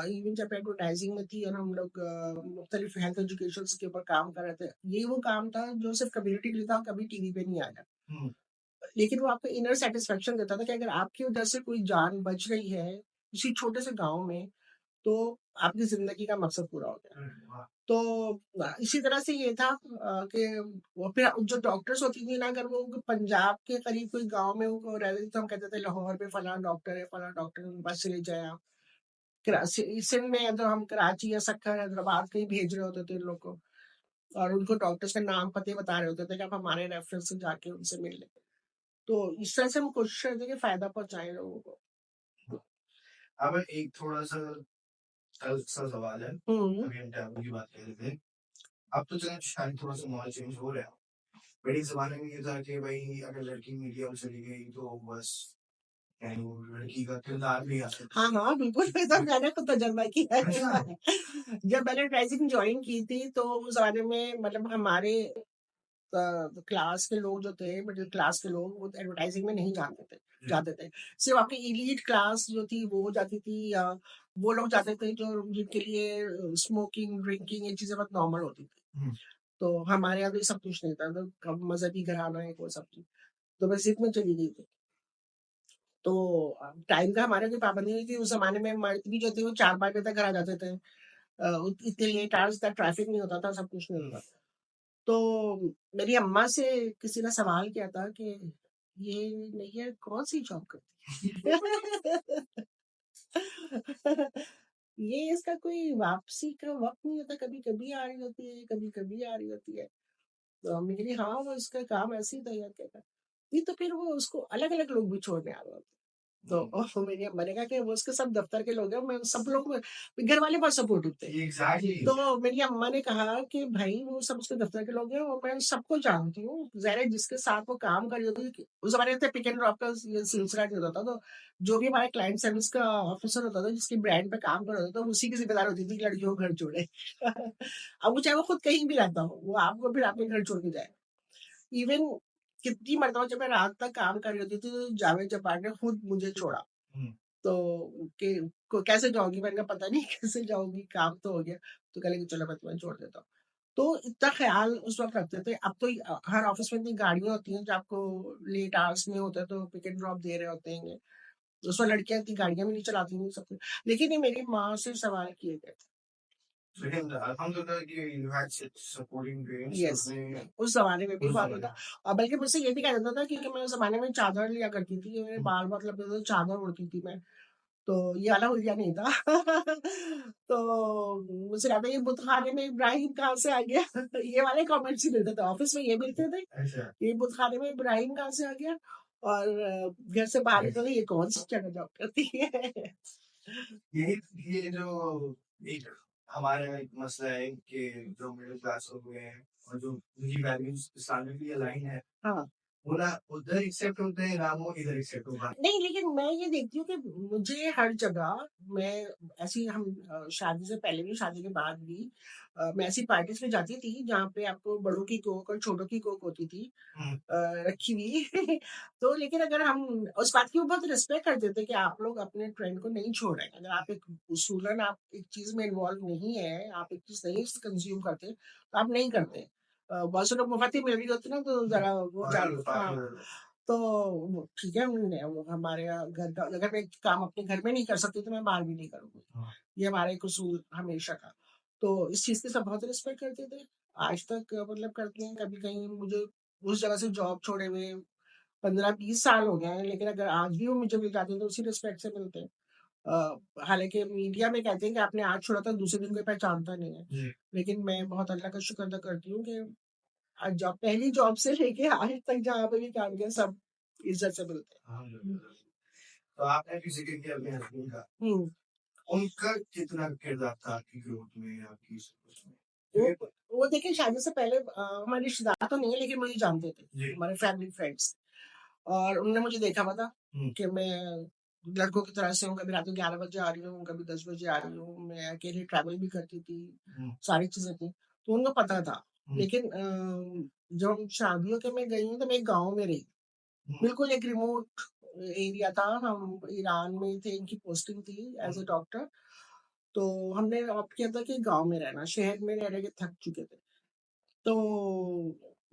इवन जब एडवर्टाइजिंग में थी और हम लोग मुख्तलिफ हेल्थ एजुकेशन के ऊपर काम कर रहे थे, ये वो काम था जो सिर्फ कम्युनिटी के लिए था, कभी टीवी पे नहीं आया। हुँ। लेकिन वो आपको इनर सेटिस्फेक्शन देता था कि अगर आपकी वजह से कोई जान बच रही है किसी छोटे से गांव में, तो आपकी जिंदगी का मकसद पूरा हो गया। वाह! तो इसी तरह से ये था कि वो फिर जो डॉक्टर्स होती थी ना, अगर वो पंजाब के करीब कोई गांव में वो रह रही, तो हम कहते थे लाहौर में फलां डॉक्टर है, फलां डॉक्टर है, उनके पास चले जाए आप। सिंध में है तो हम कराची या सक्खर हैदराबाद कहीं भेज रहे होते थे उन लोग को, और उनको डॉक्टर्स का नाम पते बता रहे होते थे कि आप हमारे रेफरेंस से जाके उनसे मिल लें। तो इस तरह से हम कोशिश करते हैं कि फायदा पहुंचाएं लोगों को। अब एक थोड़ा-सा सा सवाल है, हम्म। अभी हम टैबू की बात कर रहे थे। अब तो चलो शायद थोड़ा-सा माहौल चेंज हो रहा है। बट एक ज़माने में ये था कि भई अगर लड़की मीडिया में चली गई तो बस यानी वो लड़की का किरदार नहीं आ सकता। हाँ हाँ बिल्कुल, तो मैंने तो तजर्बा किया है। अच्छा। जब मैंने ड्रेसिंग ज्वाइन की थी तो उस जमाने में मतलब हमारे क्लास के लोग जो थे, मिडिल क्लास के लोग, वो एडवर्टाइजिंग में नहीं जाते थे। सिर्फ आपकी एलीट क्लास जो थी वो जाती थी, या वो लोग जाते थे जो जिनके लिए स्मोकिंग ड्रिंकिंग ये चीजें बहुत नॉर्मल होती थी। हुँ। तो हमारे यहाँ तो ये सब कुछ नहीं था, तो मजहबी घराना है वो सब चीज। तो मैं जिद में चली गई थी। तो टाइम का हमारे कोई पाबंदी नहीं थी। उस जमाने में मर्द भी जो थे वो 4-5 बजे तक घर आ जाते थे। इतने लेट आवर्स तक ट्रैफिक नहीं होता था, सब कुछ नहीं होता था। तो मेरी अम्मा से किसी ने सवाल किया था कि ये नैया कौन सी जॉब करती है? ये इसका कोई वापसी का वक्त नहीं होता, कभी कभी आ रही होती है, कभी कभी आ रही होती है। तो मम्मी कह रही हाँ, वो इसका काम ऐसे ही था यार, कहता नहीं तो फिर वो उसको अलग अलग लोग भी छोड़ने आ रहे होते। तो मेरी अम्मा ने कहा कि वो उसके सब दफ्तर के लोग हैं, मैं सब लोग घर वाले बहुत सपोर्टिव थे। एग्ज़ैक्टली। तो मेरी अम्मा ने कहा कि भाई वो सब उसके दफ्तर के लोग हैं और मैं सबको जानती हूँ। ज़ाहिर है जिसके साथ वो काम कर रही होती थी, उस ज़माने में पिक एंड ड्रॉप का ये सिलसिला नहीं होता था, तो जो भी हमारा क्लाइंट सर्विस का ऑफिसर होता था, जिसकी ब्रांड पे काम कर रहा होता था, उसी की ज़िम्मेदारी होती थी कि लड़कियों को घर छोड़े। अब वो चाहे वो खुद कहीं भी रहता हो, वो आपको फिर आपके घर छोड़ के जाए। इवन कितनी मरतबा जब मैं रात तक काम कर रही होती थी, तो जावेद जब्बार ने खुद मुझे छोड़ा। हुँ। तो कि कैसे जाओगी? मैंने कहा पता नहीं कैसे जाऊँगी, काम तो हो गया। तो कह लगी चलो मैं तुम्हें छोड़ देता हूँ। तो इतना ख़्याल उस वक़्त रखते थे। अब तो हर ऑफ़िस में इतनी गाड़ियाँ होती हैं जो आपको लेट आवर्स में होता है तो पिक एंड ड्रॉप दे रहे होते हैं। उस वक़्त लड़कियाँ इतनी गाड़ियाँ भी नहीं चलाती थी सब कुछ। लेकिन ये मेरी माँ से सवाल किए गए थे। लेकिन अल्हम्दुलिल्लाह कि you had such supporting parents yes, उसने उस ज़माने में भी उस बहुत ज़माने होता। में। और बल्कि मुझसे ये भी कहा जाता था क्योंकि मैं उस ज़माने में चादर लिया करती थी, मेरे हुँ। बाल बहुत लंबे थे, तो चादर ओढ़ती थी मैं। तो ये वाला हुलिया नहीं था। तो मुझे लगा ये बुतखाने में इब्राहिम कहाँ से आ गया? ये वाले कमेंट्स ही मिलते थे, ऑफिस में ये मिलते थे, अच्छा। ये बुतखाने में इब्राहिम कहाँ से आ गया? और घर से बाहर निकलते ये कौन सी जगह जॉब करती है? यही ये जो एक हमारे यहाँ एक मसला है कि जो मिडिल क्लास लोग हैं और जो उनकी वैल्यूज इस्लामिकली अलाइन है, हाँ। वो ना उधर एक्सेप्ट होते हैं, ना वो इधर एक्सेप्ट होगा। नहीं, लेकिन मैं ये देखती हूँ कि मुझे हर जगह मैं ऐसी हम शादी से पहले भी, शादी के बाद भी मैं ऐसी पार्टीज़ में जाती थी, जहाँ पे आपको बड़ों की कोक और छोटों की कोक होती थी हुँ, रखी हुई। तो लेकिन अगर हम उस बात की वो बहुत रिस्पेक्ट करते थे कि आप लोग अपने ट्रेंड को नहीं छोड़ रहे हैं। अगर आप एक उसूलन आप एक चीज़ में इन्वॉल्व नहीं है, आप एक चीज़ नहीं कंज़्यूम करते, तो आप नहीं करते। बहुत से लोग मुफ़्त ही मिल रही होती है ना, तो ज़रा वो हाँ। तो वो ठीक है, वो हमारे यहाँ घर का अगर मैं काम अपने घर में नहीं कर सकती तो मैं बाहर भी नहीं करूँगी। हाँ, ये हमारा एक उसूल हमेशा का। तो इस चीज़ की सब बहुत रिस्पेक्ट करते थे। आज तक मतलब करते हैं, कभी कहीं मुझे उस जगह से जॉब छोड़े हुए 15-20 साल हो गए हैं, लेकिन अगर आज भी वो मुझे मिल जाते हैं तो उसी रिस्पेक्ट से मिलते हैं। हालाँकि मीडिया में कहते हैं कि आपने आज छोड़ा था दूसरे दिन कोई पहचानता नहीं है। जी। लेकिन मैं बहुत अल्लाह का शुक्र अदा करती हूँ कि जॉब पहली जॉब से लेके आज तक जहाँ पे भी काम किया सब इज़्ज़त से मिलते हैं। अल्हम्दुलिल्लाह। तो आपने भी ज़िक्र किया अपने हस्बैंड का, हुँ। उनका कितना किरदार था आपकी ग्रोथ में, आपकी सब कुछ में? वो क्योंकि वो देखिए शादी से पहले हमारे रिश्तेदार तो नहीं है लेकिन मुझे जानते थे, जी। हमारे फैमिली फ्रेंड्स। और उन्होंने मुझे देखा हुआ था हुँ, कि मैं लड़कों की तरह से हूँ, कभी रात को 11 बजे आ रही हूँ, कभी 10 बजे आ रही हूँ, मैं अकेले ट्रैवल भी करती थी, हुँ, सारी चीज़ें थी, तो उनको पता था। हुँ, लेकिन जब हम शादियों के में गई हूँ तो मैं एक गाँव में रही, हुँ, बिल्कुल एक रिमोट एरिया था, हम ईरान में थे, इनकी पोस्टिंग थी हुँ, एज़ अ डॉक्टर, तो हमने ऑप्ट किया था कि गाँव में रहना, शहर में रह-रह के थक चुके थे। तो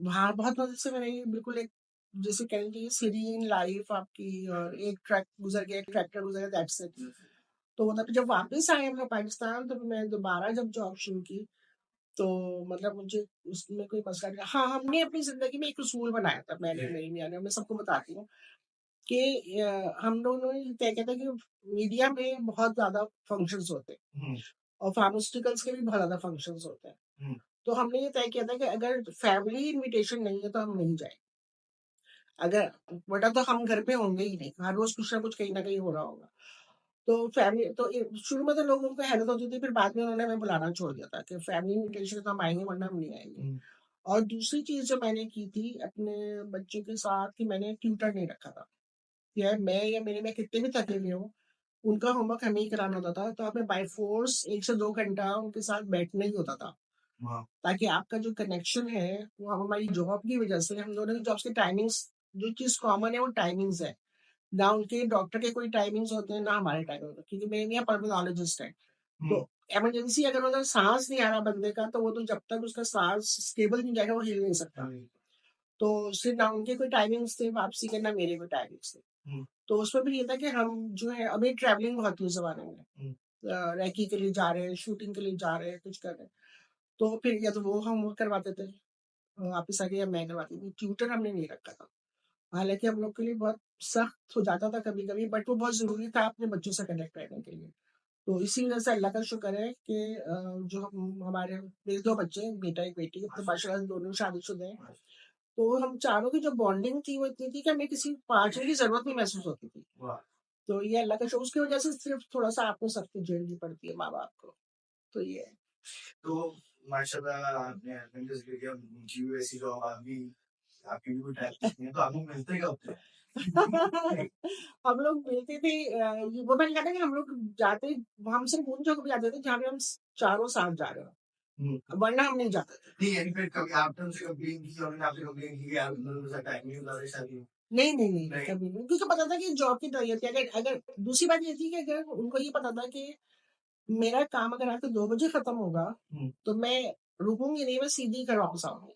वहाँ बहुत मज़े से मैंने बिल्कुल एक जैसे कह लीजिए सीरीन लाइफ़ आपकी और एक ट्रक गुज़र गया, एक ट्रैक्टर गुज़र गया दैट्स इट। तो मतलब जब वापस आए हम लोग पाकिस्तान तो मैं दोबारा जब जॉब शुरू की, तो मतलब मुझे उसमें कोई मसला नहीं हाँ, हमने अपनी ज़िंदगी में एक उसूल बनाया था मैंने जी। मेरी मियाँ ने, मैं सबको बताती हूँ कि हम दोनों ने तय किया था कि मीडिया में बहुत ज़्यादा फंक्शन्स होते हैं हुँ, और फार्मास्यूटिकल्स के भी बहुत ज़्यादा फंक्शन्स होते हैं। हुँ, तो हमने ये तय किया था कि अगर फैमिली इन्विटेशन नहीं है तो हम नहीं जाएँगे। अगर वरना तो हम घर पे होंगे ही नहीं, हर रोज़ कुछ ना कुछ कहीं न कहीं हो रहा होगा। तो फैमिली तो शुरू में तो लोगों को हैरत होती थी, फिर बाद में उन्होंने हमें बुलाना छोड़ दिया था कि फैमिली इन्विटेशन है तो हम आएँगे वरना हम नहीं आएँगे। हुँ, और दूसरी चीज़ जो मैंने की थी अपने बच्चे के साथ कि मैंने ट्यूटर नहीं रखा था। या मैं या मेरे में कितने भी थके हुए हों, उनका होमवर्क हमें ही कराना होता था, तो हमें बाय फ़ोर्स 1 से 2 घंटा उनके साथ बैठना ही होता था। हाँ, ताकि आपका जो कनेक्शन है, वो हमारी जॉब की वज़ह से हम दोनों की जॉब्स की टाइमिंग्स जो चीज़ कॉमन है वो टाइमिंग्स है। ना उनके डॉक्टर के कोई टाइमिंग्स होते हैं, ना हमारे टाइमिंग होते हैं क्योंकि मेरे मियाँ पल्मोनोलॉजिस्ट हैं। हुँ, तो इमरजेंसी अगर उधर साँस नहीं आ रहा बंदे का, तो वो तो जब तक उसका साँस स्टेबल नहीं जाएगा, वो हिल नहीं सकता। जी, तो सिर्फ़ ना उनके कोई टाइमिंग्स थे वापसी के, ना मेरे कोई टाइमिंग्स थे। हुँ, तो उसमें भी ये था कि हम जो है अभी ट्रैवलिंग बहुत थी उस ज़माने में। हुँ, रेकी के लिए जा रहे हैं, शूटिंग के लिए जा रहे हैं, कुछ कर रहे हैं। तो फिर या तो वो होमवर्क करवाते थे वापस आके या मैं करवाती थी, ट्यूटर हमने नहीं रखा था। हालाँकि हम लोग के लिए बहुत सख्त हो जाता था कभी-कभी बट वो बहुत ज़रूरी था अपने बच्चों से कनेक्ट रहने के लिए। तो इसी वजह से अल्लाह का शुक्र है कि जो हम हमारे मेरे 2 बच्चे हैं, बेटा एक बेटी, अब तो माशाल्लाह दोनों शादीशुदा हैं। तो हम चारों की जो बॉन्डिंग थी वो इतनी थी कि हमें किसी पाँचवें की ज़रूरत नहीं महसूस होती थी। वाह! तो ये अल्लाह का शुक्र उसकी वजह से सिर्फ़ थोड़ा-सा आपको सख्ती झेलनी पड़ती है माँ-बाप को। तो ये है। तो माशाल्लाह आपने हस्बैंड का ज़िक्र किया, उनकी भी वैसी जॉब आपकी भी कोई टाइप की है, तो आप लोग मिलते कब थे? हम लोग मिलते थे वो मैंने कहा था कि हम लोग जाते हम सिर्फ उन जगह पे जाते थे जहाँ पे हम चारों साथ जा रहे हो हुँ, वरना हम नहीं जाते थे। नहीं यानी फिर कभी आपने उनसे कंप्लेन की, उन्होंने आपसे कंप्लेन की कि यार उन्होंने मुझे टाइम नहीं बता रहे शादी में? नहीं नहीं नहीं नहीं। कभी नहीं क्योंकि पता था कि जॉब की तैयारी थी अगर अगर दूसरी बात ये थी कि अगर उनको ये पता था कि मेरा काम अगर रात को 2 बजे खत्म होगा हुँ, तो मैं रुकूंगी नहीं मैं सीधी घर वापस आऊंगी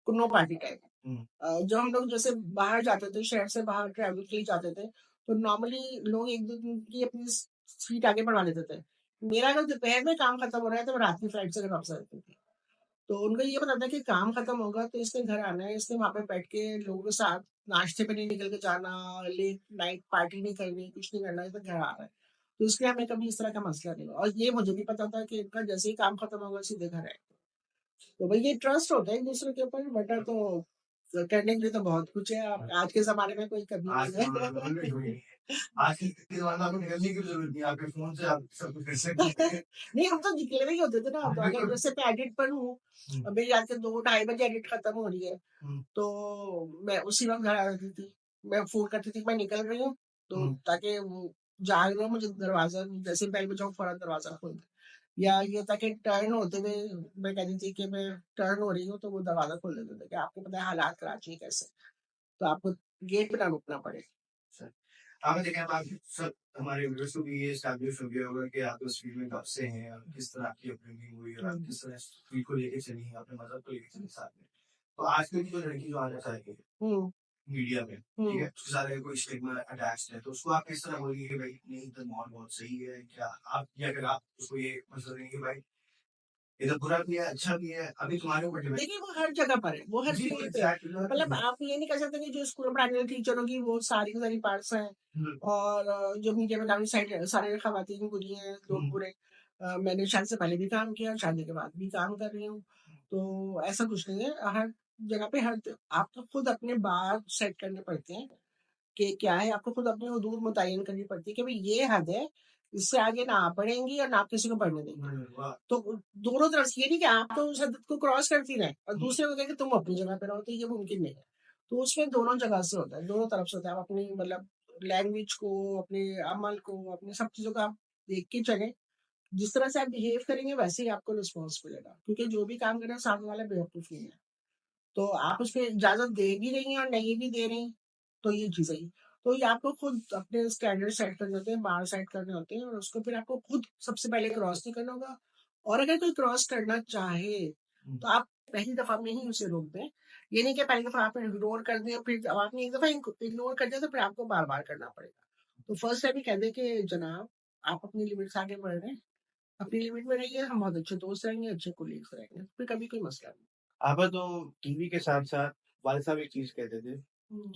नो पार्टी टाइम हुँ, जो हम लोग जैसे बाहर जाते थे, शहर से बाहर ट्रैवल के लिए जाते थे, तो नॉर्मली लोग 1-2 दिन की अपनी सीट आगे बढ़वा लेते थे। मेरा अगर दोपहर में काम खत्म हो रहा है, तो मैं रात की फ्लाइट से घर वापस आ जाती थी। तो उनको ये पता था कि काम खत्म होगा, तो इसने घर आना है, इसने वहाँ पे बैठ के लोगों के साथ नाश्ते पे नहीं निकल के जाना, लेट नाइट पार्टी नहीं करनी, कुछ नहीं करना, इसने घर आना है। तो इसलिए हमें कभी इस तरह का मसला नहीं हुआ और ये मुझे भी पता था कि इनका जैसे ही काम खत्म होगा, सीधे घर आएँगे। तो भाई ये ट्रस्ट होता है एक-दूसरे के ऊपर, वरना तो तो करने के लिए तो बहुत कुछ है। अब आज के ज़माने में कोई कमी आज नहीं के ज़माने में कोई नहीं है। है। आज के ज़माने में आपको निकलने की भी ज़रूरत नहीं है, आपके फ़ोन से आप सब कुछ कर सकते हैं। नहीं, हम तो निकले नहीं होते थे ना, हाँ, तो अगर बिल्कुल। जैसे मैं एडिट पर हूँ, हुँ, मेरी रात के 2 ढाई बजे एडिट खत्म हो रही है, हुँ, तो मैं उसी वक़्त घर आ जाती थी। मैं फ़ोन करती थी, मैं निकल रही हूँ, तो हुँ, ताकि वो जाग रहा हूँ, मुझे दरवाज़ा जैसे ही बेल बजाऊँ फ़ौरन दरवाज़ा खोल दे। या ये था कि टर्न होते हुए मैं कहती थी कि मैं टर्न हो रही हूँ, तो वो दरवाज़ा खोल देते थे कि आपको पता है हालात कराची के कैसे, तो आपको गेट पे ना रुकना पड़े। सर। आपने देखा है, आप सब हमारे व्यूअर्स को भी ये एस्टैब्लिश हो गया होगा कि आप उस फील्ड में कब से हैं और किस तरह आपकी अपब्रिंगिंग हुई और आप हुँ, किस तरह इस फील्ड को लेके चली हैं, अपने मज़हब को लेके चली साथ में। तो आजकल की जो लड़की जो आना चाहती है हुँ, मीडिया में, ठीक है? हुँ। उसके साथ अगर कोई स्टिग्मा अटैच्ड है, तो उसको आप किस तरह बोलेंगे कि भाई नहीं, तो माहौल बहुत सही है? क्या आप, या अगर आप उसको ये मसला देंगे कि भाई ये तो बुरा भी है, अच्छा भी है, अभी तुम्हारे ऊपर डिपेंड। देखिए, वो हर जगह पर है, वो हर जी, फील्ड पे है। मतलब एग्ज़ैक्टली। आप ये नहीं कह सकते कि जो स्कूल में पढ़ाने वाली टीचर होगी, वो सारी की सारी पार्ट्स हैं हुँ, और जो मीडिया में काफ़ी साइड सारे ख़वातीन बुरी हैं, लोग हुँ, बुरे। मैंने शादी से पहले भी काम किया और शादी के बाद भी काम कर रही हूँ। तो ऐसा कुछ नहीं है, हर जगह पे आपको खुद अपने बार सेट करने पड़ते हैं कि क्या है, आपको खुद अपनी हदूद मुतय्यन करनी पड़ती है कि भई ये हद है, इससे आगे ना आप बढ़ेंगी और ना आप किसी को बढ़ने देंगी। वाह! तो दोनों तरफ से ये नहीं कि आप तो उस हद को क्रॉस करती रहें और हुँ, दूसरे को कहें कि तुम अपनी जगह पे रहो, तो ये मुमकिन नहीं है। तो उसमें दोनों जगह से होता है, दोनों तरफ से होता है। आप अपनी मतलब लैंग्वेज को, अपने अमल को, अपनी सब चीज़ों को आप देख के चलें। जिस तरह से आप बिहेव करेंगे वैसे ही आपको रिस्पॉन्स मिलेगा। क्योंकि जो भी काम कर रहा है सामने वाला बेवकूफ़ नहीं है। तो आप उसमें इजाज़त दे भी रही हैं और नहीं भी दे रही, तो ये चीज़ है। तो ये आपको खुद अपने स्टैंडर्ड सेट करने होते हैं, बार सेट करने होते हैं और उसको फिर आपको खुद सबसे पहले क्रॉस नहीं करना होगा। और अगर कोई क्रॉस करना चाहे, हुँ, तो आप पहली दफ़ा में ही उसे रोक दें। ये नहीं कि पहली दफ़ा आपने इग्नोर कर दिया, फिर अब आपने एक दफ़ा इग्नोर कर दिया तो फिर आपको बार-बार करना पड़ेगा। तो फर्स्ट टाइम ही कह दें कि जनाब, आप अपनी लिमिट से आगे बढ़ रहे हैं, अपनी लिमिट में रहिए, हम बहुत अच्छे दोस्त रहेंगे, अच्छे कोलीग्स रहेंगे, फिर कभी कोई मसला नहीं। आपा तो टीवी के साथ-साथ वाले साहब एक चीज़ कहते थे हुँ,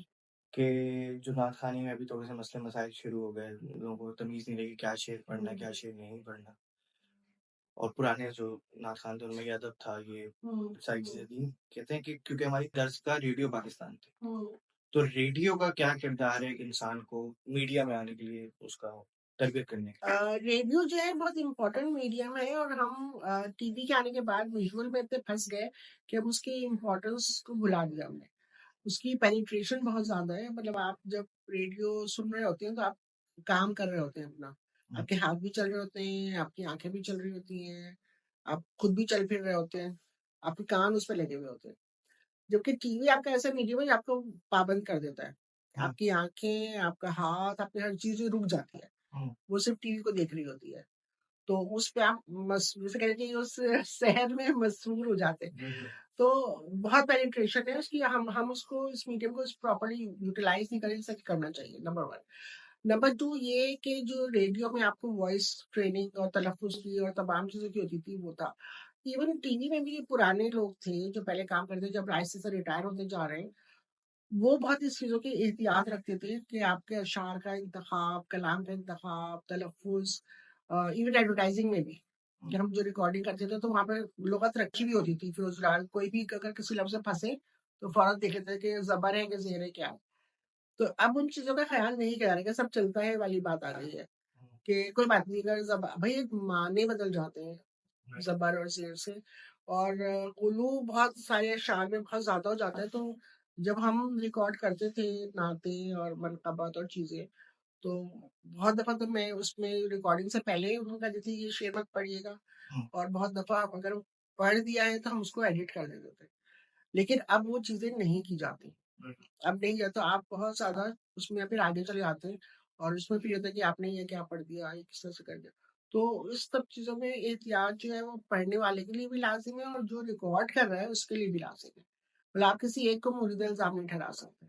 कि जो नात ख़ाने में अभी थोड़े से मसले मसाइल शुरू हो गए, लोगों को तमीज़ नहीं रही कि क्या शेर पढ़ना है, हुँ, क्या शेर नहीं पढ़ना। और पुराने जो नात ख़ान थे उनमें ये अदब था, ये हुँ, सारी चीज़ें हुँ, थी। कहते हैं कि क्योंकि हमारी तर्ज़ का रेडियो पाकिस्तान थी। हुँ। तो रेडियो का क्या किरदार है एक इंसान को मीडिया में आने के लिए उसका तरबियत करने का? रेडियो जो है बहुत इम्पोर्टेंट मीडियम है और हम टीवी के आने के बाद विजुअल में इतने फँस गए कि हम उसकी इम्पोर्टेंस को भुला दिया हमने। उसकी पेनिट्रेशन बहुत ज़्यादा है, मतलब आप जब रेडियो सुन रहे होते हैं तो आप काम कर रहे होते हैं अपना। हुँ, आपके हाथ भी चल रहे होते हैं, आपकी आँखें भी चल रही होती हैं, आप खुद भी चल फिर रहे होते हैं, आपके कान उस पे लगे हुए होते हैं। जबकि टीवी आपका ऐसा मीडियम है जो आपको पाबंद कर देता है। हुँ, आपकी आँखें, आपका हाथ, आपकी हर चीज़ रुक जाती है। हुँ, वो सिर्फ़ टीवी को देख रही होती है। तो उस पे आप जैसे कह लीजिए उस शहर में मशहूर हो जाते हैं। बिल्कुल। तो बहुत पेनिट्रेशन है उसकी, हम उसको इस मीडियम को प्रॉपर्ली यूटिलाइज़ नहीं करें, जैसा कि करना चाहिए, नंबर 1। नंबर 2 ये कि जो रेडियो में आपको वॉइस ट्रेनिंग और तलफ़्फ़ुज़ की और तमाम चीज़ों की होती थी, वो था। इवन टीवी में भी पुराने लोग थे जो पहले काम करते थे, जब आहिस्ते से रिटायर होते जा रहे हैं, वो बहुत इस चीज़ों की एहतियात रखते थे कि आपके अशार का इंतख़ाब, कलाम का इंतख़ाब, तलफ़्फ़ुज़ इवन एडवर्टाइज़िंग में भी, कि हुँ, हम जो रिकॉर्डिंग करते थे तो वहाँ पे लुग़त रखी भी होती थी फिरोज़लाल, कोई भी अगर किसी लफ्ज़ में फँसे, तो फ़ौरन देख लेते थे कि ज़बर है कि ज़ेर है, क्या है। तो अब उन चीज़ों का ख़्याल नहीं किया जा रहा है, सब चलता है वाली बात आ गई है, हुँ, कि कोई बात नहीं, अगर भई माने बदल जाते हैं, राइट। ज़बर और ज़ेर से, और क़ुलू बहुत सारे अशआर में बहुत ज़्यादा हो जाता है, तो जब हम रिकॉर्ड करते थे नाते और मनक़बत और चीज़ें, तो बहुत दफ़ा तो मैं उसमें रिकॉर्डिंग से पहले ही उनको कह देती थी, ये शेर मत पढ़िएगा, हुँ, और बहुत दफ़ा अगर पढ़ दिया है तो हम उसको एडिट कर देते थे। लेकिन अब वो चीज़ें नहीं की जाती। बिल्कुल। अब नहीं है तो आप बहुत ज़्यादा उसमें फिर आगे चले जाते हैं और उसमें फिर ये होता है कि आपने ये क्या पढ़ दिया, ये किस तरह से कर दिया। तो इस सब चीज़ों में एहतियात जो है वो पढ़ने वाले के लिए भी लाज़िम है और जो रिकॉर्ड कर रहा है उसके लिए भी लाज़िम है। मतलब आप किसी एक को मुरीद इल्ज़ाम नहीं ठहरा सकते।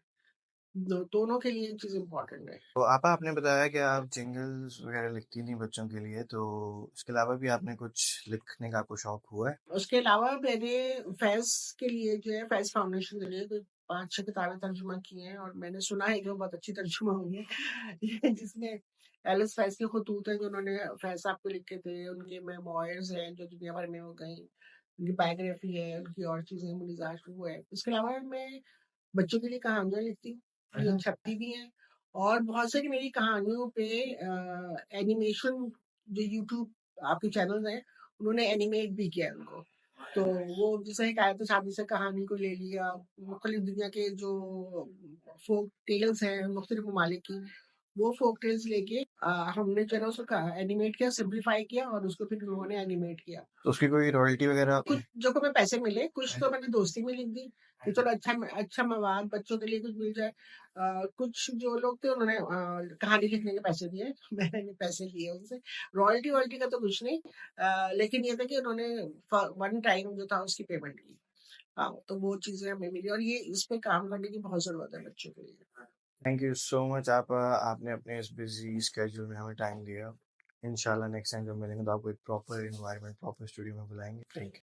दोनों के लिए ये चीज़ इम्पोर्टेंट है। तो आपा आपने बताया कि आप जिंगल्स वगैरह लिखती थीं बच्चों के लिए, तो इसके अलावा भी आपने कुछ लिखने का आपको शौक हुआ है? उसके अलावा मैंने फैज़ के लिए जो है फैज़ फाउंडेशन के लिए कोई 5-6 किताबें तर्जुमा की हैं और मैंने सुना है कि वो बहुत अच्छी तर्जुमा हुई है। जिसमें एलिस फैज़ के खतूत हैं जो उन्होंने फैज़ साहब को लिखे थे, उनके मेमोइर्स हैं जो दुनिया भर में हो गई, उनकी बायोग्राफी है, उनकी और चीज़ें, मुनीज़ आशफ़ी वो है। इसके अलावा मैं बच्चों के लिए कहानियाँ लिखती हूँ, ये छपती भी हैं और बहुत सारी मेरी कहानियों पे एनिमेशन जो यूट्यूब आपके चैनल्स हैं, उन्होंने एनिमेट भी किया है उनको। तो वो जैसे हिकायत शादी से कहानी को ले लिया, मुख्तलिफ दुनिया के जो फ़ोक टेल्स हैं मुख्तलिफ ममालिक की, वो फ़ोक टेल्स लेके हमने जो है ना उसको एनिमेट किया, सिम्प्लीफाई किया और उसको फिर उन्होंने एनिमेट किया। तो उसकी कोई रॉयल्टी वगैरह? कुछ जो को मैं पैसे मिले, कुछ तो मैंने दोस्ती में लिख दी कि चलो अच्छा मवाद बच्चों के लिए कुछ मिल जाए। कुछ जो लोग थे उन्होंने कहानी लिखने के पैसे दिए, मैंने पैसे लिए उनसे। रॉयल्टी-वॉयल्टी का तो कुछ नहीं लेकिन ये था कि उन्होंने वन टाइम जो था उसकी पेमेंट की। हाँ, तो वो चीज़ें हमें मिली और ये इस पे काम करने की बहुत ज़रूरत है बच्चों के लिए। Thank you so much. आपने अपने इस बिजी स्केड्यूल में हमें टाइम दिया। इंशाल्लाह नेक्स्ट टाइम जब मिलेंगे तो आपको एक प्रॉपर एनवायरनमेंट, प्रॉपर स्टूडियो में बुलाएंगे। Thank you.